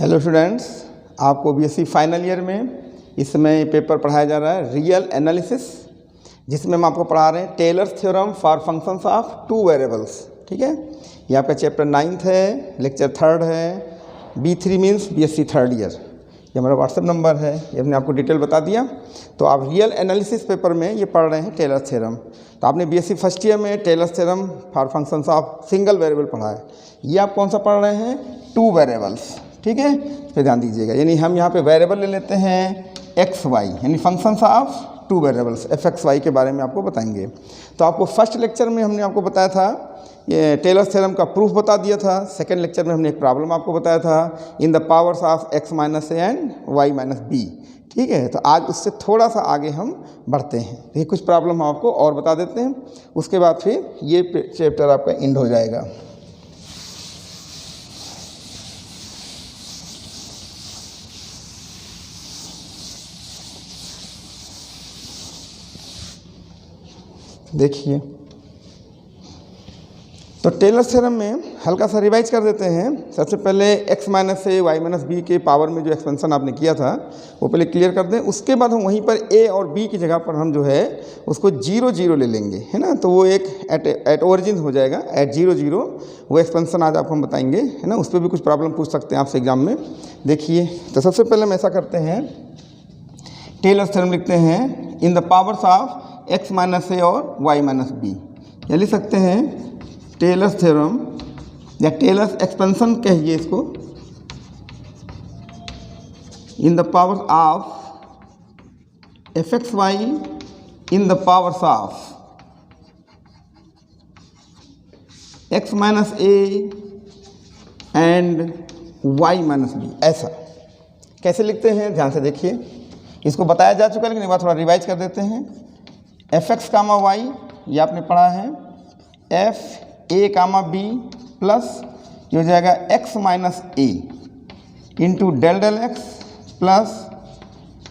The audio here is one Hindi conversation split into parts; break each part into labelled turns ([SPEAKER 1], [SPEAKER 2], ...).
[SPEAKER 1] हेलो स्टूडेंट्स, आपको बीएससी फाइनल ईयर में इस समय पेपर पढ़ाया जा रहा है रियल एनालिसिस, जिसमें हम आपको पढ़ा रहे हैं Taylor's theorem for functions of two variables. ठीक है, ये आपका चैप्टर 9th है, लेक्चर 3rd है। B3 means BSc third year. ये हमारा व्हाट्सएप नंबर है, ये हमने आपको डिटेल बता दिया। तो आप रियल एनालिसिस पेपर में ये पढ़ रहे हैं टेलर्स थ्योरम। तो आपने बीएससी फर्स्ट ईयर में Taylor's theorem for functions of single variable पढ़ा है। ये आप कौन सा पढ़ रहे हैं? Two variables. ठीक है, इस पर ध्यान दीजिएगा। यानी हम यहाँ पे वेरिएबल ले लेते हैं एक्स वाई, यानी functions of two variables F x Y के बारे में आपको बताएंगे। तो आपको फर्स्ट लेक्चर में हमने आपको बताया था, ये टेलर्स थ्योरम का प्रूफ बता दिया था। सेकंड लेक्चर में हमने एक प्रॉब्लम आपको बताया था, in the powers of x minus A and Y minus B. ठीक है, तो आज उससे थोड़ा सा आगे हम बढ़ते हैं। ये कुछ प्रॉब्लम हम आपको और बता देते हैं, उसके बाद फिर ये चैप्टर आपका एंड हो जाएगा। देखिए, तो टेलर्स थ्योरम में हल्का सा रिवाइज कर देते हैं। सबसे पहले x minus a y minus B के पावर में जो एक्सपेंशन आपने किया था वो पहले क्लियर कर दें। उसके बाद हम वहीं पर a और b की जगह पर हम जो है उसको 0 0 ले लेंगे, है ना। तो वो एक एट ओरिजिन हो जाएगा, एट 0 0 वो एक्सपेंशन आज आपको हम बताएंगे, है ना। उस पर भी कुछ प्रॉब्लम पूछ सकते हैं आपसे एग्जाम में। देखिए, तो सबसे पहले हम ऐसा करते हैं, टेलर्स थ्योरम लिखते हैं in the powers of x minus ए और y माइनस बी। या लिख सकते हैं टेलर्स थ्योरम या टेलर्स एक्सपेंशन कहिए इसको, in the powers of f x y in the powers of x minus A and Y minus b. ऐसा कैसे लिखते हैं ध्यान से देखिए। इसको बताया जा चुका है, लेकिन एक बार थोड़ा रिवाइज कर देते हैं। एफ एक्स कामा वाई, ये आपने पढ़ा है, एफ ए कामा बी प्लस ये हो जाएगा x minus a into del del x plus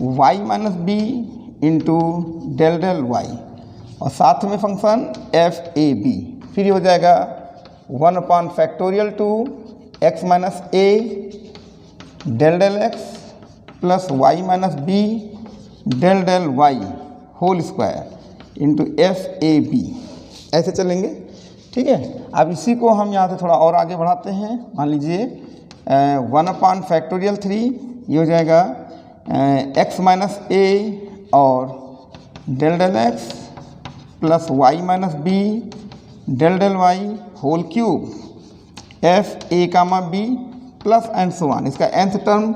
[SPEAKER 1] Y minus b into del del y, और साथ में फंक्शन एफ ए बी। फिर ये हो जाएगा 1 factorial two X minus A del del x plus Y minus B del del Y whole square into F A B. ऐसे चलेंगे। ठीक है, अब इसी को हम यहाँ से थोड़ा और आगे बढ़ाते हैं। मान लीजिए 1 फैक्टोरियल 3, ये हो जाएगा एक्स माइनस ए और del del x plus Y minus B del del Y whole cube F A comma B plus and so on. इसका nth term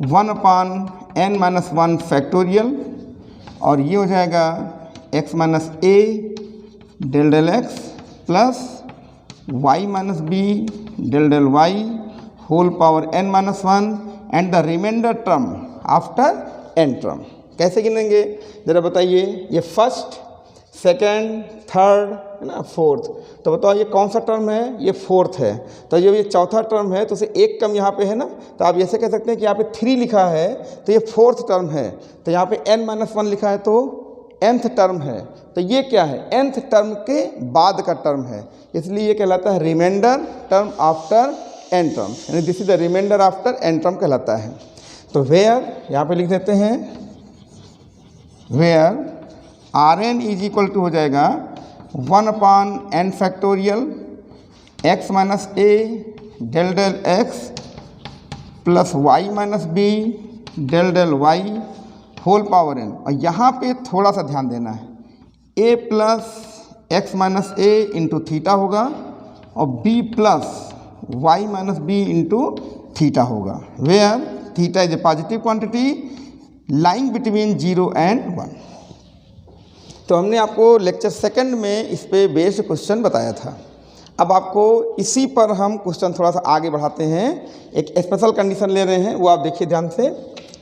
[SPEAKER 1] 1/n minus 1 factorial, और ये हो जाएगा x minus A del del x plus Y minus B del del Y whole power n minus 1 and the remainder term after n term. कैसे गिनेंगे ज़रा बताइए? ये फर्स्ट, सेकेंड, थर्ड, है ना, फोर्थ। तो बताओ ये कौन सा टर्म है? ये फोर्थ है। तो जब ये चौथा टर्म है तो उसे एक कम यहाँ पे है ना, तो आप ऐसे कह सकते हैं कि यहाँ पे 3 लिखा है तो ये फोर्थ टर्म है। तो यहाँ पे n माइनस 1 लिखा है तो nth टर्म है। तो ये क्या है? nth टर्म के बाद का टर्म है, इसलिए ये कहलाता है remainder term after n term, यानी this is the remainder after n term कहलाता है। तो वेयर यहाँ पे लिख देते हैं, where Rn is equal to हो जाएगा 1/n फैक्टोरियल एक्स माइनस ए del del x plus Y minus B del del Y whole power n। और यहाँ पे थोड़ा सा ध्यान देना है, a plus x minus a into theta होगा और b plus Y minus b into theta होगा, where theta is a positive quantity lying between 0 and 1। तो हमने आपको लेक्चर 2nd में इस पे बेस्ड क्वेश्चन बताया था। अब आपको इसी पर हम क्वेश्चन थोड़ा सा आगे बढ़ाते हैं। एक स्पेशल कंडीशन ले रहे हैं, वो आप देखिए ध्यान से।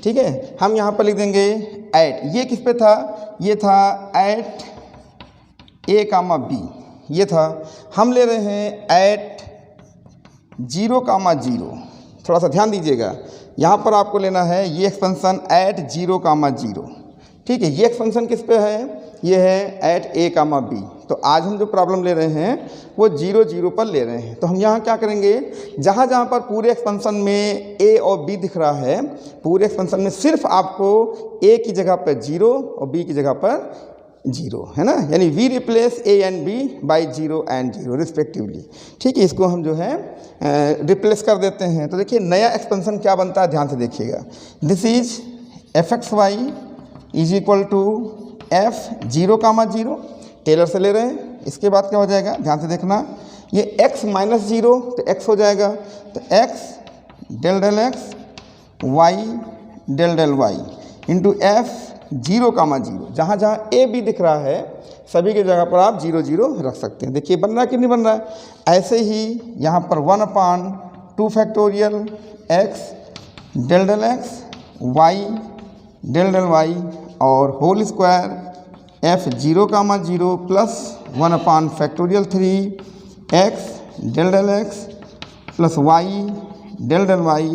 [SPEAKER 1] ठीक है, हम यहाँ पर लिख देंगे एट, ये किस पे था? ये था एट ए कामा बी, ये था। हम ले रहे हैं एट 0 कामा 0। थोड़ा सा ध्यान दीजिएगा, यहाँ पर आपको लेना है ये एक्सपेंशन एट 0 कामा 0। ठीक है, ये एक्सपेंशन किस पे है? ये है एट ए कामा बी। तो आज हम जो प्रॉब्लम ले रहे हैं वो 0 0 पर ले रहे हैं। तो हम यहाँ क्या करेंगे, जहाँ जहाँ पर पूरे एक्सपेंशन में a और b दिख रहा है, पूरे एक्सपेंशन में सिर्फ आपको a की जगह पर 0 और b की जगह पर 0 है ना, यानी we replace a and b by 0 and 0 respectively. ठीक है, इसको हम जो है रिप्लेस कर देते हैं। तो देखिए नया एक्सपेंशन क्या बनता है, ध्यान से देखिएगा। This is fxy is equal to f 0, 0 Taylor से ले रहे हैं। इसके बाद क्या हो जाएगा, ध्यान से देखना, ये x माइनस 0 तो x हो जाएगा, तो x del del x y del del y into f 0, 0 जहाँ जहाँ a b दिख रहा है सभी की जगह पर आप 0 0 रख सकते हैं। देखिए बन रहा है कि नहीं बन रहा है। ऐसे ही यहाँ पर 1/2 factorial x del del x y del del y और whole square f 0, 0 plus 1 factorial 3 x del del x plus y del del y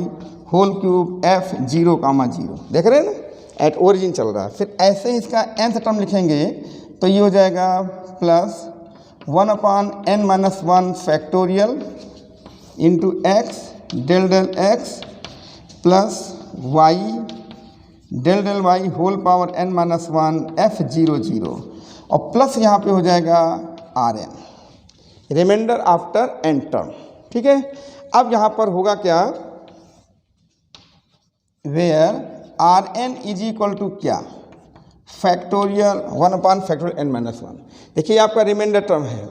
[SPEAKER 1] whole cube f 0, 0 देख रहे हैं ना, एट ओरिजिन चल रहा है। फिर ऐसे ही इसका nth टर्म लिखेंगे तो ये हो जाएगा plus 1/n-1 factorial into x del del x plus y del del y whole power n-1 f 0, 0 और प्लस यहाँ पे हो जाएगा rn remainder after n term. ठीक है, अब यहाँ पर होगा क्या, where rn is equal to क्या, फैक्टोरियल 1 फैक्टोरियल n-1। देखिए आपका रिमाइंडर टर्म है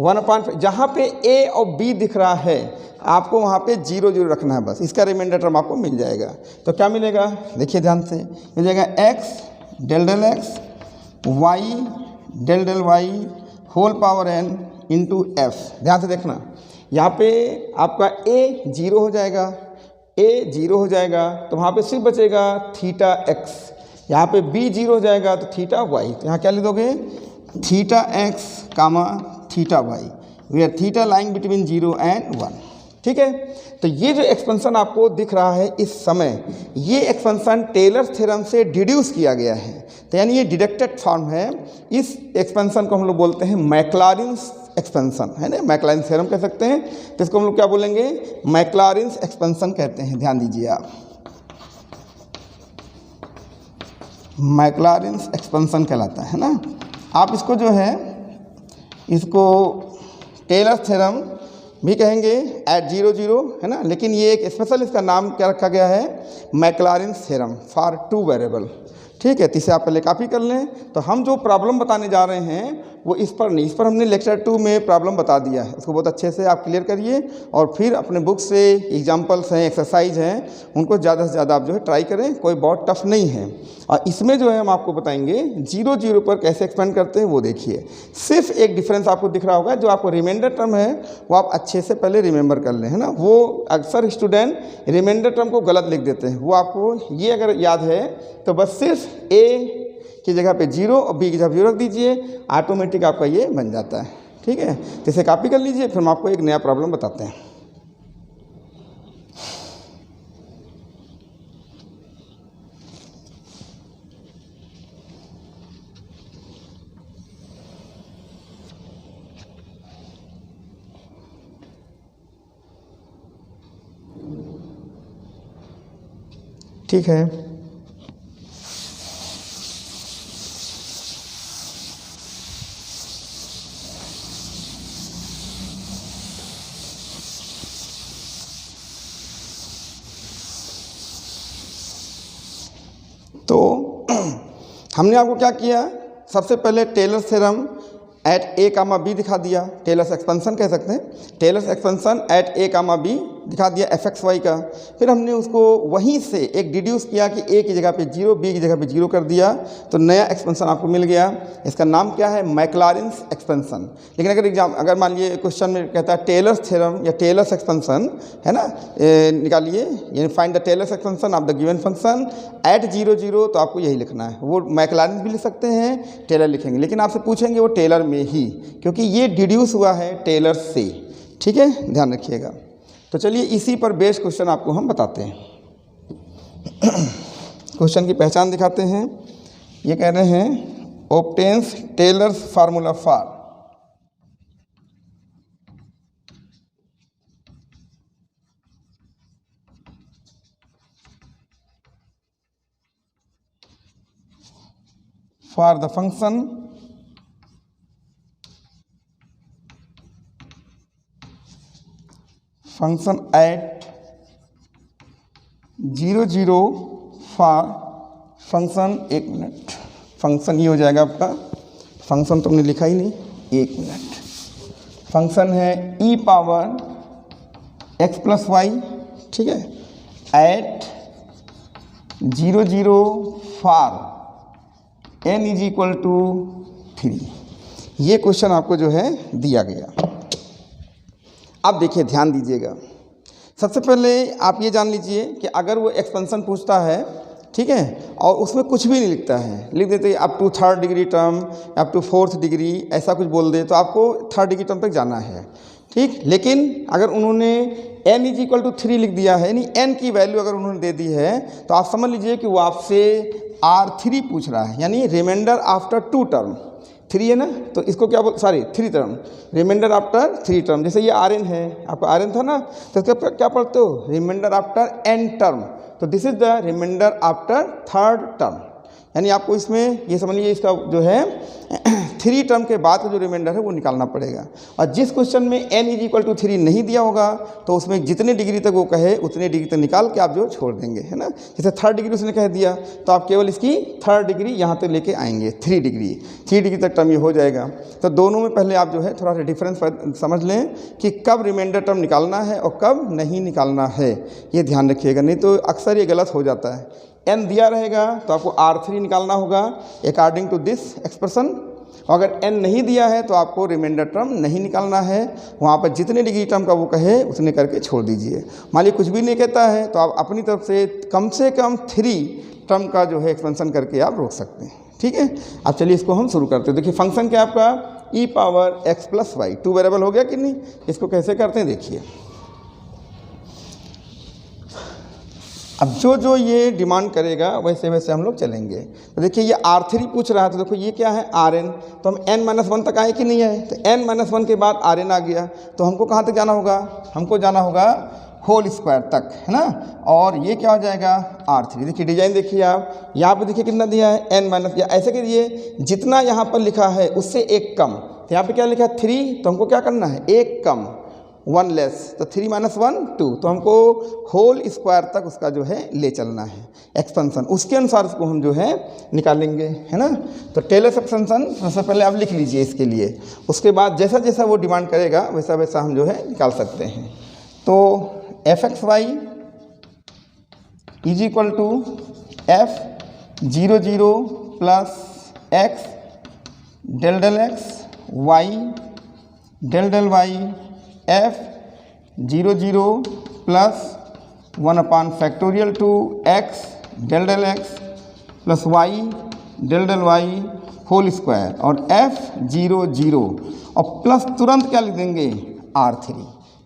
[SPEAKER 1] 1 जहाँ पे a और b दिख रहा है आपको वहाँ पे 0 0 रखना है, बस इसका रिमाइंडर टर्म आपको मिल जाएगा। तो क्या मिलेगा, देखिए ध्यान से, मिल जाएगा x del del x y del del y whole power n into f। ध्यान से देखना, यहाँ पे आपका a 0 हो जाएगा, a 0 हो जाएगा तो वहाँ पे सिर्फ बचेगा थीटा x, यहाँ पे b 0 हो जाएगा तो थीटा y। तो यहाँ क्या लिख दोगे, theta x comma theta y where theta lying between 0 and 1। ठीक है, तो ये जो एक्सपेंशन आपको दिख रहा है इस समय, ये एक्सपेंशन टेलर्स थ्योरम से डिड्यूस किया गया है, तो यानी ये डिडक्टेड फॉर्म है। इस एक्सपेंशन को हम लोग बोलते हैं मैक्लॉरिन्स एक्सपेंशन, है ना, मैक्लॉरिन थ्योरम कह सकते हैं। तो इसको हम लोग क्या बोलेंगे, मैक्लॉरिन्स एक्सपेंशन कहते हैं। ध्यान दीजिए आप, मैक्लॉरिन्स एक्सपेंशन कहलाता है ना। आप इसको जो है, इसको टेलर्स थ्योरम भी कहेंगे एट 0 0, है ना, लेकिन ये एक स्पेशल इसका नाम क्या रखा गया है, मैक्लॉरिन्स थ्योरम फॉर 2 वेरिएबल। ठीक है, तो इसे आप पहले कॉपी कर लें। तो हम जो प्रॉब्लम बताने जा रहे हैं वो इस पर नहीं, इस पर हमने लेक्चर 2 में प्रॉब्लम बता दिया है, उसको बहुत अच्छे से आप क्लियर करिए और फिर अपने बुक से एग्जांपल्स हैं, एक्सरसाइज हैं, उनको ज़्यादा से ज़्यादा आप जो है ट्राई करें, कोई बहुत टफ नहीं है। और इसमें जो है हम आपको बताएंगे 0 0 पर कैसे एक्सपेंड करते हैं वो देखिए। सिर्फ एक डिफरेंस आपको दिख रहा होगा, जो आपको रिमाइंडर टर्म है वो आप अच्छे से पहले रिमेंबर कर लें, है ना। वो अक्सर स्टूडेंट रिमाइंडर टर्म को गलत लिख देते हैं, वो आपको ये अगर याद है तो बस सिर्फ a की जगह पे 0 और b की जगह 0 रख दीजिए, ऑटोमेटिक आपका ये बन जाता है। ठीक है, तो इसे कॉपी कर लीजिए, फिर हम आपको एक नया प्रॉब्लम बताते हैं। ठीक है, तो हमने आपको क्या किया, सबसे पहले Taylor's theorem at a comma b दिखा दिया, टेलर्स एक्सपेंशन कह सकते हैं, Taylor's expansion at a comma b दिखा दिया fxy का। फिर हमने उसको वहीं से एक डिड्यूस किया कि a की जगह पे 0, b की जगह पे 0 कर दिया, तो नया एक्सपेंशन आपको मिल गया। इसका नाम क्या है, मैक्लॉरिन्स एक्सपेंशन। लेकिन अगर मान लीजिए क्वेश्चन में कहता है टेलर्स थ्योरम या टेलर्स एक्सपेंशन, है ना, निकालिए, यानी find the Taylor's expansion of the given function at 0 0, तो आपको यही लिखना है। वो मैक्लॉरिन्स भी लिख सकते हैं, टेलर लिखेंगे, लेकिन आपसे पूछेंगे वो टेलर में ही, क्योंकि ये डिड्यूस हुआ है टेलर से। ठीक है, ध्यान रखिएगा। तो चलिए इसी पर बेस्ड क्वेश्चन आपको हम बताते हैं। क्वेश्चन की पहचान दिखाते हैं। ये कह रहे हैं obtains Taylor's formula for for the function at 0 0 for function, 1 minute, function ये हो जाएगा आपका, फंक्शन तुमने लिखा ही नहीं, 1 मिनट, फंक्शन है e power x plus Y, ठीक है, at 0 0 for n is equal to 3। ये क्वेश्चन आपको जो है दिया गया। अब देखिए ध्यान दीजिएगा, सबसे पहले आप ये जान लीजिए कि अगर वो एक्सपेंशन पूछता है, ठीक है, और उसमें कुछ भी नहीं लिखता है, लिख देते up to 3rd degree term, up to 4th degree, ऐसा कुछ बोल दे तो आपको 3rd डिग्री टर्म तक जाना है, ठीक। लेकिन अगर उन्होंने n इज इक्वल टू 3 लिख दिया है, यानी n की वैल्यू अगर उन्होंने दे दी है, तो आप समझ लीजिए कि वो आपसे R3 पूछ रहा है, यानी रिमाइंडर आफ्टर 2 टर्म, 3 है ना, तो इसको क्या बोल, sorry 3 term, remainder after 3 term. जैसे ये Rn है, आपका Rn था ना, तो इसका क्या पढ़ते हो, रिमाइंडर आफ्टर n टर्म, तो this is the remainder after 3rd term, यानी आपको इसमें ये समझ लीजिए इसका जो है 3 टर्म के बाद का जो रिमाइंडर है वो निकालना पड़ेगा। और जिस क्वेश्चन में n इज इक्वल टू 3 नहीं दिया होगा, तो उसमें जितने डिग्री तक वो कहे उतने डिग्री तक निकाल के आप जो छोड़ देंगे, है ना। जैसे 3rd डिग्री उसने कह दिया, तो आप केवल इसकी 3rd डिग्री यहाँ तक लेके आएंगे, 3 डिग्री तक टर्म ये हो जाएगा। तो दोनों में पहले आप जो है थोड़ा सा डिफरेंस समझ लें कि कब रिमाइंडर टर्म निकालना है और कब नहीं निकालना है, ये ध्यान रखिएगा, नहीं तो अक्सर ये गलत हो जाता है। n दिया रहेगा तो आपको R3 निकालना होगा अकॉर्डिंग टू दिस एक्सप्रेशन, अगर n नहीं दिया है तो आपको रिमाइंडर टर्म नहीं निकालना है, वहाँ पर जितने डिग्री टर्म का वो कहे उतने करके छोड़ दीजिए। मान लीजिए कुछ भी नहीं कहता है तो आप अपनी तरफ से कम 3 टर्म का जो है एक्सपेंशन करके आप रोक सकते हैं, ठीक है। अब चलिए इसको हम शुरू करते हैं। देखिए फंक्शन क्या आपका e power x plus Y, 2 variable हो गया कि नहीं, इसको कैसे करते हैं देखिए। अब जो ये डिमांड करेगा वैसे वैसे हम लोग चलेंगे। तो देखिए ये R3 पूछ रहा है, तो देखो ये क्या है Rn, तो हम n-1 तक आए कि नहीं आए, तो n-1 के बाद Rn आ गया, तो हमको कहाँ तक जाना होगा, हमको जाना होगा होल स्क्वायर तक, है ना, और ये क्या हो जाएगा R3। देखिए डिजाइन देखिए आप, यहाँ पर देखिए कितना दिया है n-, या ऐसे करिए जितना यहाँ पर लिखा है उससे 1 कम, तो यहाँ पर क्या लिखा है 3, तो हमको क्या करना है 1 कम 1 लेस, तो 3 - 1 2, तो हमको होल स्क्वायर तक उसका जो है ले चलना है एक्सपेंशन, उसके अनुसार उसको हम जो है निकालेंगे, है ना। तो टेलर्स एक्सपेंशन सबसे पहले आप लिख लीजिए इसके लिए, उसके बाद जैसा जैसा वो डिमांड करेगा वैसा वैसा हम जो है निकाल सकते हैं। तो f(x(y) is equal to f(0 0) plus x del x y del y f(0 0) plus 1/(2) x del x plus y del y whole square, और f(0 0) और प्लस तुरंत क्या लिख देंगे R3,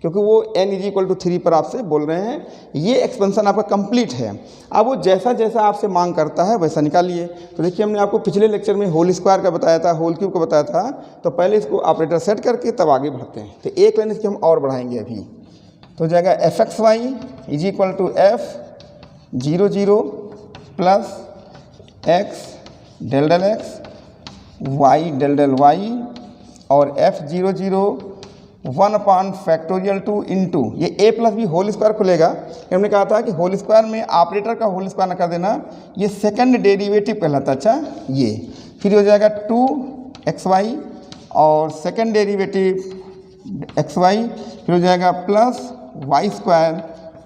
[SPEAKER 1] क्योंकि वो n इज इक्वल टू 3 पर आपसे बोल रहे हैं। ये एक्सपेंशन आपका कंप्लीट है। अब वो जैसा जैसा आपसे मांग करता है वैसा निकालिए। तो देखिए हमने आपको पिछले लेक्चर में होल स्क्वायर का बताया था, होल क्यूब का बताया था, तो पहले इसको ऑपरेटर सेट करके तब आगे बढ़ते हैं। तो एक लाइन इसकी हम और बढ़ाएंगे अभी, तो हो जाएगा f(x(y) is equal to f(0 0) plus x del x y del y और f(0 0) 1/(2) इंटू ये a plus b whole square खुलेगा। हमने कहा था कि होल स्क्वायर में ऑपरेटर का होल स्क्वायर ना कर देना, ये सेकंड डेरिवेटिव कहलाता। अच्छा ये फिर हो जाएगा 2xy और सेकंड डेरिवेटिव xy, फिर हो जाएगा plus y square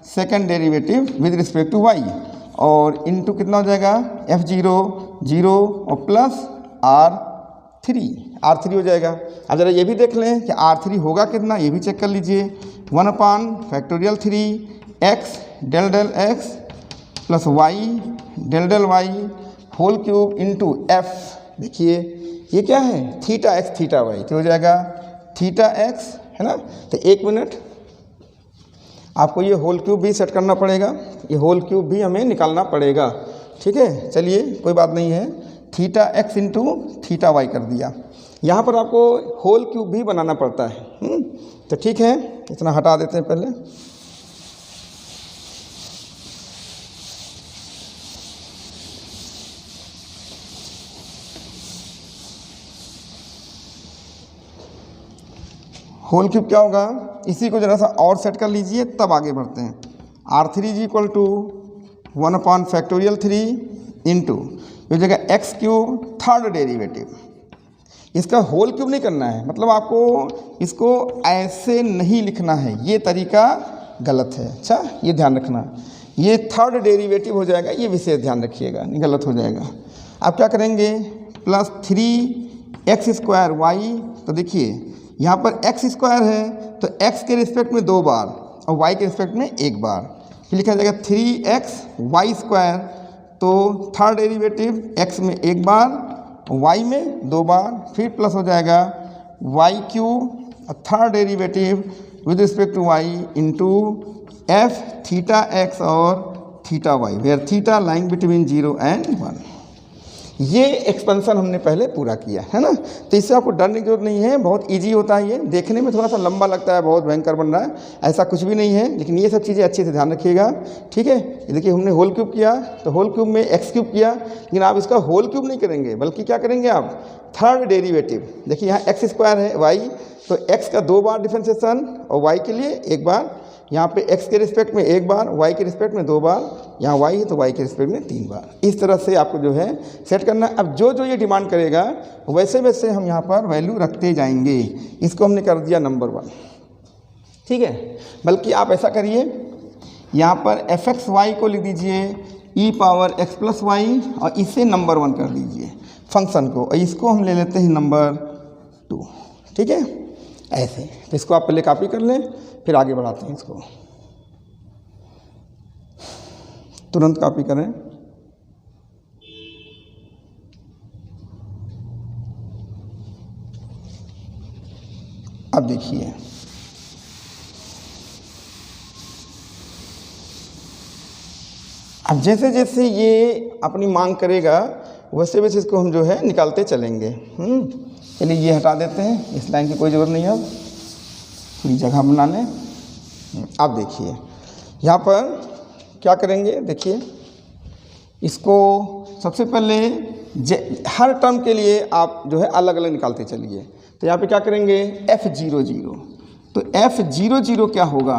[SPEAKER 1] second derivative with respect to y, और इंटू कितना हो जाएगा f(0 0) और प्लस R3 हो जाएगा। अब जरा ये भी देख लें कि R3 होगा कितना, ये भी चेक कर लीजिए। 1/(3) x del x plus y del y whole cube into f। देखिए ये क्या है थीटा x थीटा y, तो हो जाएगा थीटा x, है ना। तो 1 मिनट, आपको ये होल क्यूब भी सेट करना पड़ेगा, ये होल क्यूब भी हमें निकालना पड़ेगा, ठीक है। चलिए कोई बात नहीं है, theta x into theta y कर दिया। यहाँ पर आपको होल क्यूब भी बनाना पड़ता है, तो ठीक है इतना हटा देते हैं पहले। होल क्यूब क्या होगा, इसी को ज़रा सा और सेट कर लीजिए तब आगे बढ़ते हैं। R3 is equal to 1/3 into ये हो जाएगा एक्स क्यूब थर्ड डेरिवेटिव। इसका होल क्यूब नहीं करना है, मतलब आपको इसको ऐसे नहीं लिखना है, ये तरीका गलत है। अच्छा ये ध्यान रखना, ये थर्ड डेरिवेटिव हो जाएगा, ये विशेष ध्यान रखिएगा, नहीं गलत हो जाएगा। आप क्या करेंगे, प्लस 3x² y, तो देखिए यहाँ पर x² है तो x के रिस्पेक्ट में 2 बार और y के रिस्पेक्ट में 1 बार, फिर लिखा जाएगा 3xy², तो थर्ड डेरिवेटिव x में 1 बार y में 2 बार, फिर प्लस हो जाएगा y³ third derivative with respect to y into f θx और θy, where theta lying between 0 and 1। ये एक्सपेंशन हमने पहले पूरा किया है ना, तो इससे आपको डरने की जरूरत नहीं है, बहुत इजी होता है। ये देखने में थोड़ा सा लंबा लगता है, बहुत भयंकर बन रहा है, ऐसा कुछ भी नहीं है, लेकिन ये सब चीज़ें अच्छे से ध्यान रखिएगा, ठीक है। देखिए हमने होल क्यूब किया तो होल क्यूब में x³ किया, लेकिन आप इसका होल क्यूब नहीं करेंगे, बल्कि क्या करेंगे आप थर्ड डेरिवेटिव। देखिए यहाँ x² है y, तो x का 2 बार डिफरेंशिएशन और y के लिए 1 बार, यहाँ पे x के रिस्पेक्ट में 1 बार, y के रिस्पेक्ट में 2 बार, यहाँ y है तो y के रिस्पेक्ट में 3 बार। इस तरह से आपको जो है सेट करना है। अब जो जो ये डिमांड करेगा वैसे वैसे हम यहाँ पर वैल्यू रखते जाएंगे। इसको हमने कर दिया नंबर 1, ठीक है। बल्कि आप ऐसा करिए, यहाँ पर fxy को लिख दीजिए e⁻x+y और इसे नंबर 1 कर दीजिए फंक्शन को, और इसको हम ले लेते हैं नंबर 2, ठीक है। ऐसे तो इसको आप पहले कॉपी कर लें, फिर आगे बढ़ाते हैं इसको। तुरंत कॉपी करें। अब देखिए अब जैसे जैसे ये अपनी मांग करेगा वैसे वैसे इसको हम जो है निकालते चलेंगे। चलिए ये हटा देते हैं, इस लाइन की कोई ज़रूरत नहीं है, अब पूरी जगह बना लें। अब देखिए यहाँ पर क्या करेंगे, देखिए इसको सबसे पहले हर टर्म के लिए आप जो है अलग अलग निकालते चलिए। तो यहाँ पे क्या करेंगे f00, तो f00 क्या होगा,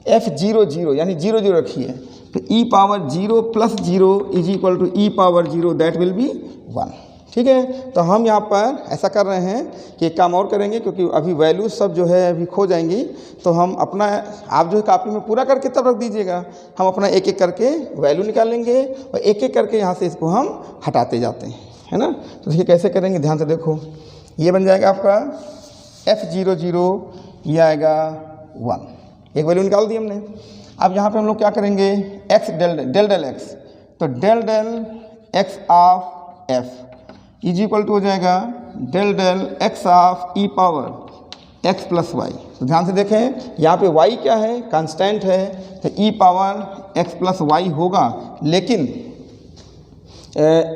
[SPEAKER 1] f00 यानी 0 0 रखिए, तो e⁻0 + 0 is equal to e⁻0 that will be 1, ठीक है। तो हम यहाँ पर ऐसा कर रहे हैं कि एक काम और करेंगे, क्योंकि अभी वैल्यू सब जो है अभी खो जाएंगी, तो हम अपना आप जो है कॉपी में पूरा करके तब रख दीजिएगा, हम अपना एक एक करके वैल्यू निकालेंगे और एक एक करके यहाँ से इसको हम हटाते जाते हैं, है ना। तो देखिए कैसे करेंगे, ध्यान से देखो। ये बन जाएगा आपका f00, ये आएगा 1, एक वैल्यू निकाल दी हमने। अब यहाँ पे हम लोग क्या करेंगे, x डेल x, तो del x of f is equal to हो जाएगा डेल x ऑफ e⁻x+y। तो ध्यान से देखें यहाँ पे y क्या है, कांस्टेंट है, तो e⁻x+y होगा, लेकिन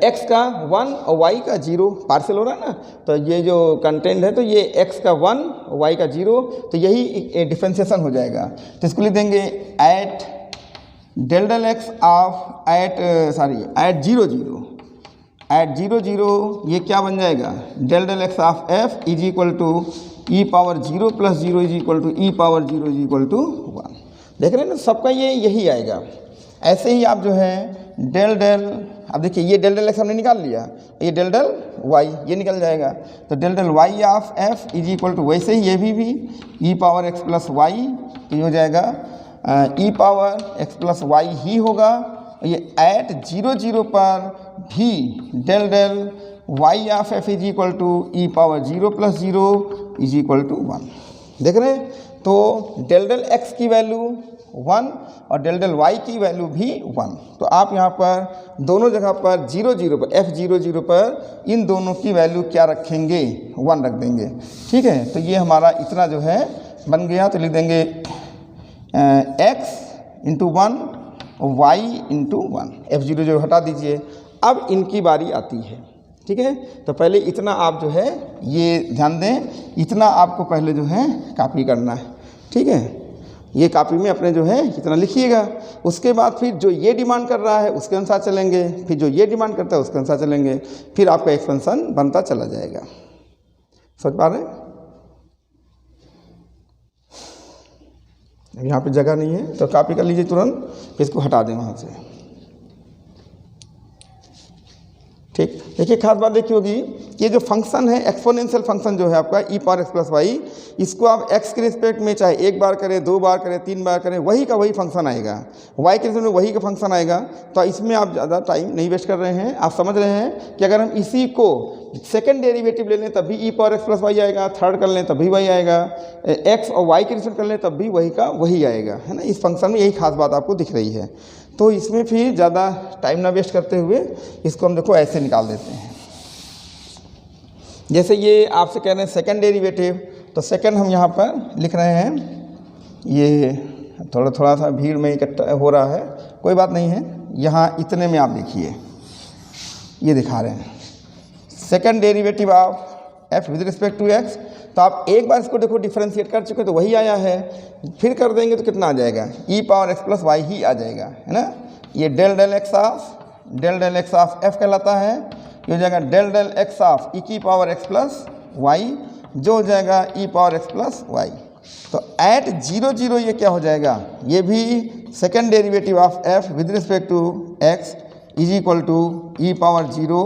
[SPEAKER 1] x का 1 और y का 0 पार्सल हो रहा है ना, तो ये जो कंटेंट है तो ये x का 1 और y का 0, तो यही डिफरेंशिएशन हो जाएगा। तो इसको लिख देंगे at del x of at 0 0, at 0 0 ये क्या बन जाएगा, del x of f is equal to e⁻0 + 0 is equal to e⁻0 is equal to 1। देख रहे हैं ना, सबका ये यही आएगा। ऐसे ही आप जो है डेल अब देखिए ये डेल x हमने निकाल लिया, ये डेल y ये निकल जाएगा, तो del y of f is equal to वैसे ही ये भी e⁻x+y, तो ये हो जाएगा e⁻x+y ही होगा। ये एट 0 0 पर भी del y of f is equal to e⁻0 + 0 is equal to 1। देख रहे हैं, तो डेल x की वैल्यू 1 और डेल y की वैल्यू भी 1। तो आप यहाँ पर दोनों जगह पर 0 0 पर f00 पर इन दोनों की वैल्यू क्या रखेंगे, 1 रख देंगे, ठीक है। तो ये हमारा इतना जो है बन गया, तो लिख देंगे x × 1 और y × 1, f00 हटा दीजिए। अब इनकी बारी आती है, ठीक है। तो पहले इतना आप जो है ये ध्यान दें, इतना आपको पहले जो है कॉपी करना है, ठीक है। ये कॉपी में अपने जो है इतना लिखिएगा, उसके बाद फिर जो ये डिमांड कर रहा है उसके अनुसार चलेंगे, फिर जो ये डिमांड करता है उसके अनुसार चलेंगे, फिर आपका एक्सपेंशन बनता चला जाएगा। समझ पा रहे हैं? यहाँ पे जगह नहीं है तो कॉपी कर लीजिए तुरंत, फिर इसको हटा दें वहाँ से। ठीक, देखिए खास बात देखी होगी कि ये जो फंक्शन है एक्सपोनेंशियल फंक्शन जो है आपका ई पावर एक्स प्लस वाई, इसको आप एक्स के रिस्पेक्ट में चाहे एक बार करें, दो बार करें, तीन बार करें, वही का वही फंक्शन आएगा। वाई के रिस्पेक्ट में वही का फंक्शन आएगा। तो इसमें आप ज़्यादा टाइम नहीं वेस्ट कर रहे हैं, आप समझ रहे हैं कि अगर हम इसी को सेकंड डेरिवेटिव ले लें तब भी e power x plus Y आएगा, थर्ड कर लें तब भी वही आएगा, एक्स और वाई के रिस्पेक्ट कर लें तब भी वही का वही आएगा, है ना। इस फंक्शन में यही खास बात आपको दिख रही है। तो इसमें फिर ज़्यादा टाइम ना वेस्ट करते हुए इसको हम देखो ऐसे निकाल देते हैं। जैसे ये आपसे कह रहे हैं सेकंड डेरिवेटिव, तो सेकंड हम यहाँ पर लिख रहे हैं, ये थोड़ा सा भीड़ में इकट्ठा हो रहा है, कोई बात नहीं है। यहाँ इतने में आप देखिए ये दिखा रहे हैं second derivative of f with respect to x. तो आप एक बार इसको देखो डिफरेंशिएट कर चुके तो वही आया है, फिर कर देंगे तो कितना आ जाएगा, e power x plus y ही आ जाएगा, है ना। ये del del x of f कहलाता है, ये हो जाएगा del del x of e की पावर एक्स प्लस वाई, जो हो जाएगा e power x plus y. तो एट 0 0 ये क्या हो जाएगा, ये भी second derivative of f with respect to x is equal to e power 0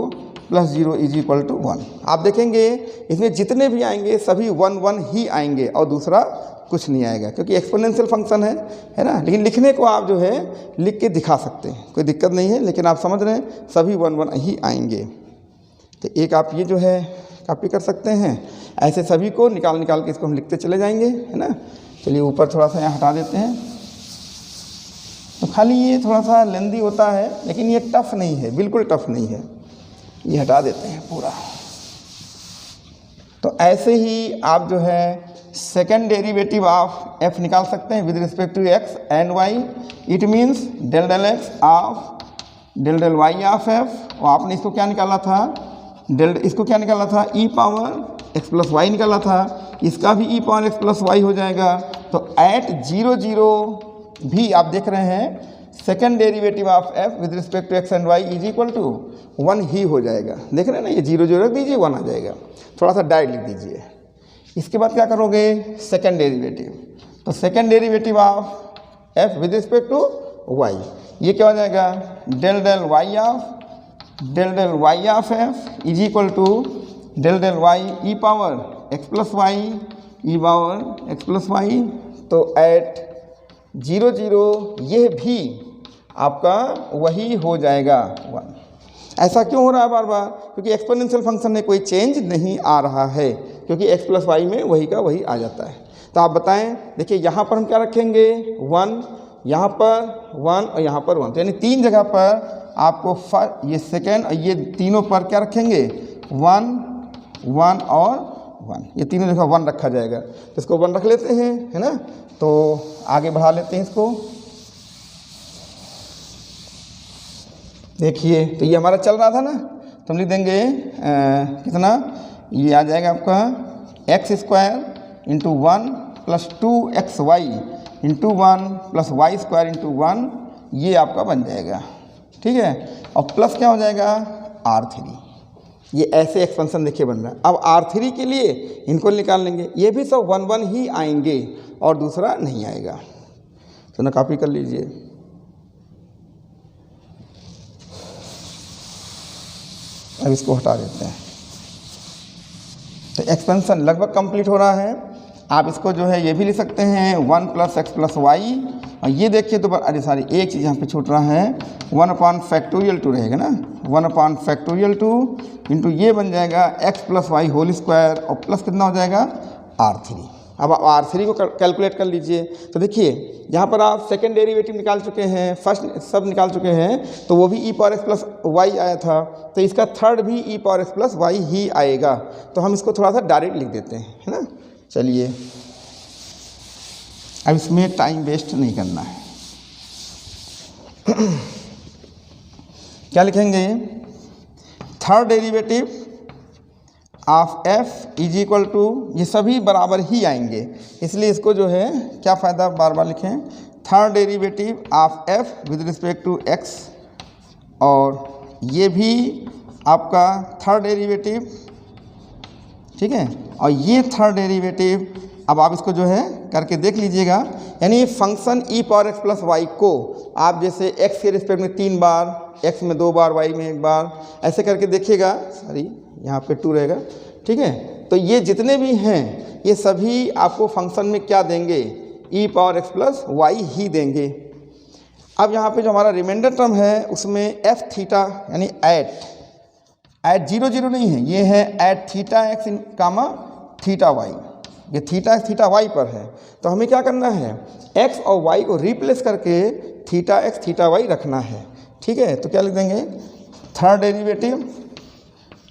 [SPEAKER 1] plus 0 is equal to 1। आप देखेंगे इसमें जितने भी आएंगे सभी 1 1 ही आएंगे और दूसरा कुछ नहीं आएगा, क्योंकि एक्सपोनेंशियल फंक्शन है ना। लेकिन लिखने को आप जो है लिख के दिखा सकते हैं, कोई दिक्कत नहीं है, लेकिन आप समझ रहे हैं सभी 1 1 ही आएंगे। तो एक आप ये जो है कॉपी कर सकते हैं, ऐसे सभी को निकाल के इसको हम लिखते चले जाएंगे, है ना। चलिए ऊपर थोड़ा सा यहाँ हटा देते हैं। तो खाली ये थोड़ा सा लेंदी होता है, लेकिन ये टफ नहीं है, बिल्कुल टफ नहीं है, ये हटा देते हैं पूरा। तो ऐसे ही आप जो है सेकेंड डेरिवेटिव ऑफ एफ निकाल सकते हैं with respect to x and y. It means del del x of del del y of f. और आपने इसको क्या निकाला था, इसको क्या निकाला था, ई पावर एक्स प्लस वाई निकाला था, इसका भी e power x plus Y हो जाएगा। तो एट 0 0 भी आप देख रहे हैं second derivative of f with respect to x and y is equal to 1 ही हो जाएगा। देख रहे हैं ना, ये 0 0 रख दीजिए 1 आ जाएगा। थोड़ा सा डायरेक्ट लिख दीजिए। इसके बाद क्या करोगे, सेकेंड डेरिवेटिव। तो second derivative of f with respect to y, ये क्या हो जाएगा, del del y of f is equal to del del y e power x plus y e power x plus y. तो एट 0 0 ये भी आपका वही हो जाएगा 1। ऐसा क्यों हो रहा है बार बार, क्योंकि एक्सपोनेंशियल फंक्शन में कोई चेंज नहीं आ रहा है, क्योंकि एक्स प्लस वाई में वही का वही आ जाता है। तो आप बताएं, देखिए यहाँ पर हम क्या रखेंगे 1, यहाँ पर 1 और यहाँ पर 1, तो यानी 3 जगह पर आपको ये सेकेंड और ये तीनों पर क्या रखेंगे 1 1 और 1, ये तीनों जगह 1 रखा जाएगा। तो इसको 1 रख लेते हैं, है ना। तो आगे बढ़ा लेते हैं इसको। देखिए तो ये हमारा चल रहा था ना, तो हम लिख देंगे कितना, ये आ जाएगा आपका x square into 1 plus 2xy into 1 plus y square into 1, ये आपका बन जाएगा, ठीक है। और प्लस क्या हो जाएगा R3। ये ऐसे एक्सपेंशन देखिए बन रहा है। अब R3 के लिए इनको निकाल लेंगे, ये भी सब 1 1 ही आएंगे और दूसरा नहीं आएगा। तो ना कॉपी कर लीजिए। अब इसको हटा देते हैं। तो एक्सपेंशन लगभग कंप्लीट हो रहा है। आप इसको जो है ये भी लिख सकते हैं 1 प्लस एक्स प्लस वाई, और ये देखिए तो अरे सारी एक चीज़ यहाँ पे छूट रहा है, 1 अपॉन फैक्टोरियल 2 रहेगा ना, 1 अपॉन फैक्टोरियल 2 इंटू ये बन जाएगा x plus y whole square, और प्लस कितना हो जाएगा R3। अब आप R3 को कैलकुलेट कर लीजिए। तो देखिए यहाँ पर आप सेकेंड डेरिवेटिव निकाल चुके हैं, फर्स्ट सब निकाल चुके हैं, तो वो भी e power x plus y आया था, तो इसका थर्ड भी e power x plus y ही आएगा। तो हम इसको थोड़ा सा डायरेक्ट लिख देते हैं, है ना। चलिए अब इसमें टाइम वेस्ट नहीं करना है। क्या लिखेंगे, third derivative of f is equal to, ये सभी बराबर ही आएंगे, इसलिए इसको जो है क्या फ़ायदा बार बार लिखें, third derivative of f with respect to x, और ये भी आपका थर्ड डेरिवेटिव, ठीक है। और ये थर्ड डेरिवेटिव अब आप इसको जो है करके देख लीजिएगा यानी फंक्शन ई पावर एक्स प्लस वाई को आप जैसे एक्स के रिस्पेक्ट में 3 बार, एक्स में 2 बार, वाई में 1 बार, ऐसे करके देखिएगा। सॉरी, यहाँ पे 2 रहेगा, ठीक है। तो ये जितने भी हैं ये सभी आपको फंक्शन में क्या देंगे, e power x plus y ही देंगे। अब यहाँ पे जो हमारा रिमाइंडर टर्म है उसमें एफ थीटा यानी एट 0 0 नहीं है, ये है at theta x comma theta y. ये थीटा एक्स थीटा वाई पर है, तो हमें क्या करना है, एक्स और वाई को रिप्लेस करके थीटा एक्स थीटा वाई रखना है, ठीक है। तो क्या लिख देंगे, थर्ड डेरिवेटिव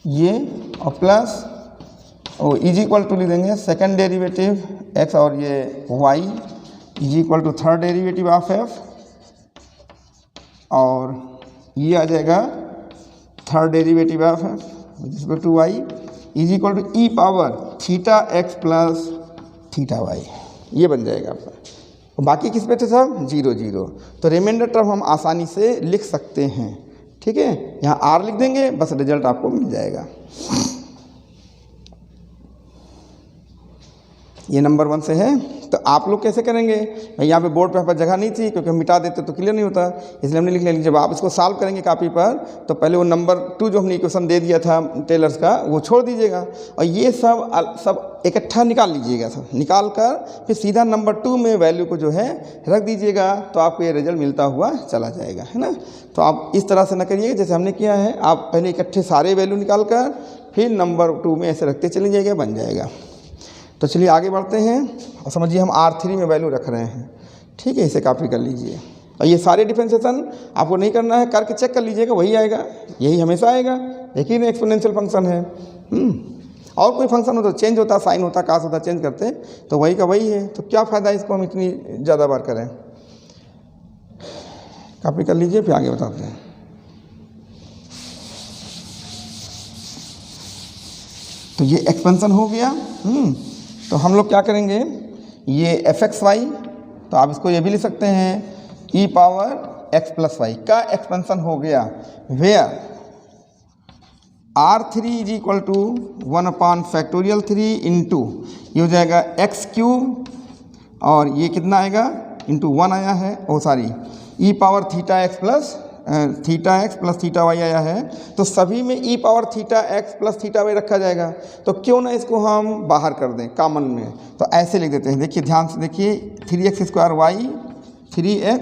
[SPEAKER 1] ये और प्लस और इज इक्वल टू लिख देंगे सेकंड डेरिवेटिव एक्स और ये y is equal to third derivative of f, और ये आ जाएगा third derivative of f which is equal to y is equal to e power theta x plus theta y. ये बन जाएगा आपका। तो बाकी किस पे थे सब, 0 0। तो रिमाइंडर टर्म हम आसानी से लिख सकते हैं, ठीक है। यहाँ आर लिख देंगे, बस रिजल्ट आपको मिल जाएगा। ये नंबर 1 से है। तो आप लोग कैसे करेंगे भाई, यहाँ पे बोर्ड पे यहाँ पर जगह नहीं थी क्योंकि हम मिटा देते तो क्लियर नहीं होता, इसलिए हमने लिख लिया। जब आप इसको सॉल्व करेंगे कॉपी पर तो पहले वो नंबर 2 जो हमने इक्वेशन दे दिया था टेलर्स का वो छोड़ दीजिएगा, और ये सब इकट्ठा निकाल लीजिएगा। सब निकाल कर फिर सीधा नंबर 2 में वैल्यू को जो है रख दीजिएगा, तो आपको ये रिजल्ट मिलता हुआ चला जाएगा, है ना। तो आप इस तरह से न करिएगा जैसे हमने किया है, आप पहले इकट्ठे सारे वैल्यू निकाल कर फिर नंबर 2 में ऐसे रखते चले जाइएगा, बन जाएगा। तो चलिए आगे बढ़ते हैं और समझिए हम R3 में वैल्यू रख रहे हैं, ठीक है। इसे कॉपी कर लीजिए, और ये सारे डिफरेंशिएशन आपको नहीं करना है, करके चेक कर लीजिएगा, वही आएगा, यही हमेशा आएगा। देखिए ना, एक्सपोनेंशियल फंक्शन है। और कोई फंक्शन हो तो चेंज होता, साइन होता, कास होता, चेंज करते, तो वही का वही है। तो क्या फ़ायदा इसको हम इतनी ज़्यादा बार करें। कॉपी कर लीजिए, फिर आगे बताते हैं। तो ये एक्सपेंशन हो गया। तो हम लोग क्या करेंगे, ये एफ एक्स वाई, तो आप इसको ये भी लिख सकते हैं e power x plus y का एक्सपेंशन हो गया, where R3 is equal to 1/3 into ये हो जाएगा एक्स क्यूब, और ये कितना आएगा इंटू 1 आया है, oh sorry e power theta x plus theta y आया है। तो सभी में e power theta x plus theta y रखा जाएगा, तो क्यों ना इसको हम बाहर कर दें कॉमन में। तो ऐसे लिख देते हैं, देखिए ध्यान से देखिए, 3x² y 3x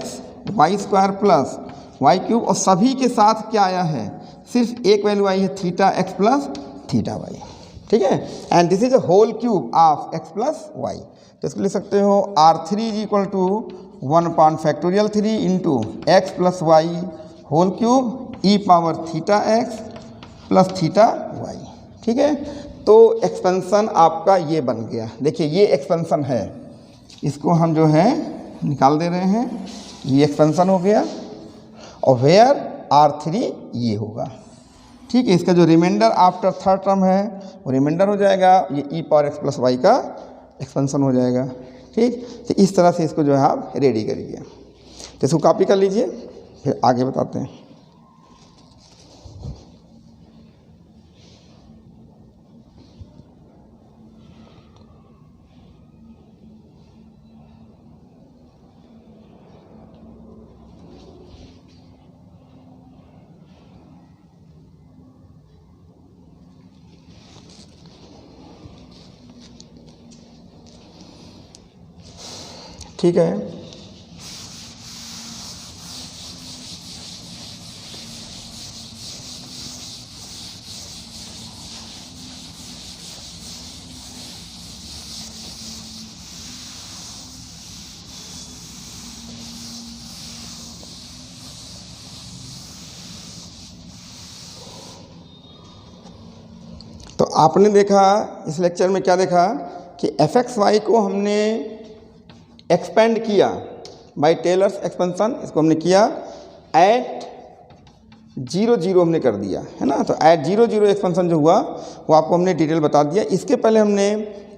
[SPEAKER 1] y square plus y cube, और सभी के साथ क्या आया है, सिर्फ एक वैल्यू आई है theta x plus theta y, ठीक है। And this is a whole cube of x plus y. तो इसको लिख सकते हो R3 is equal to 1/3 into x plus y whole cube e power theta x plus theta y, ठीक है। तो एक्सपेंशन आपका ये बन गया। देखिए ये एक्सपेंशन है, इसको हम जो है निकाल दे रहे हैं, ये एक्सपेंशन हो गया, और वेयर R3 ये होगा, ठीक है। इसका जो रिमाइंडर आफ्टर थर्ड टर्म है वो रिमाइंडर हो जाएगा, ये ई पावर एक्स प्लस वाई का एक्सपेंशन हो जाएगा, ठीक। तो इस तरह से इसको जो है आप रेडी करिए। तो इसको कॉपी कर लीजिए, फिर आगे बताते हैं। ठीक है, तो आपने देखा इस लेक्चर में क्या देखा कि एफ एक्स वाई को हमने एक्सपेंड किया बाय टेलर्स एक्सपेंशन, इसको हमने किया एट 0 0 हमने कर दिया, है ना। तो एट 0 0 एक्सपेंशन जो हुआ वो आपको हमने डिटेल बता दिया। इसके पहले हमने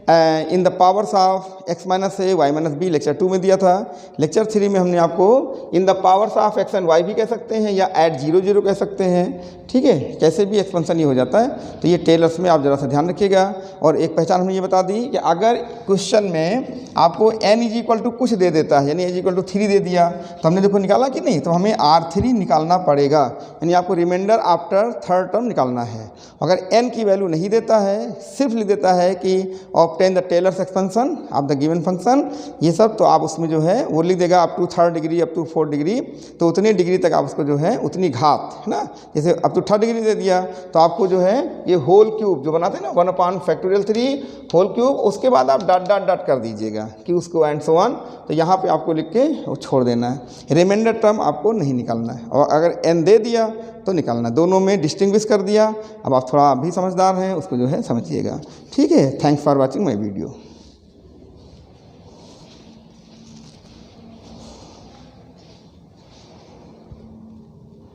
[SPEAKER 1] in the powers of x minus a y minus b lecture 2 में दिया था। लेक्चर 3 में हमने आपको in the powers of x and y भी कह सकते हैं या एट 0 0 कह सकते हैं, ठीक है, कैसे भी एक्सपेंशन ये हो जाता है। तो ये टेलर्स में आप ज़रा सा ध्यान रखिएगा। और एक पहचान हमने ये बता दी कि अगर क्वेश्चन में आपको n इज इक्वल टू कुछ दे देता है, यानी n इज इक्वल टू 3 दे दिया, तो हमने देखो निकाला कि नहीं, तो हमें R3 निकालना पड़ेगा, यानी आपको रिमाइंडर आफ्टर थर्ड टर्म निकालना है। अगर n की वैल्यू नहीं देता है, सिर्फ लिख देता है कि obtain the Taylor's expansion of the given function, ये सब, तो आप उसमें जो है वो लिख देगा up to 3rd degree, up to 4th degree, तो उतनी डिग्री तक आप उसको जो है उतनी घात, है ना, जैसे अप टू 3rd डिग्री दे दिया तो आपको जो है ये होल क्यूब जो बनाते हैं ना 1/3 होल क्यूब, उसके बाद आप डॉट डॉट डॉट कर दीजिएगा कि उसको एंड सो ऑन, तो यहाँ पे आपको लिख के वो छोड़ देना है। रिमाइंडर टर्म आपको नहीं निकालना है, और अगर n दे दिया तो निकालना, दोनों में डिस्टिंग्विश कर दिया। अब आप थोड़ा भी समझदार हैं, उसको जो है समझिएगा, ठीक है। Thanks for watching my video.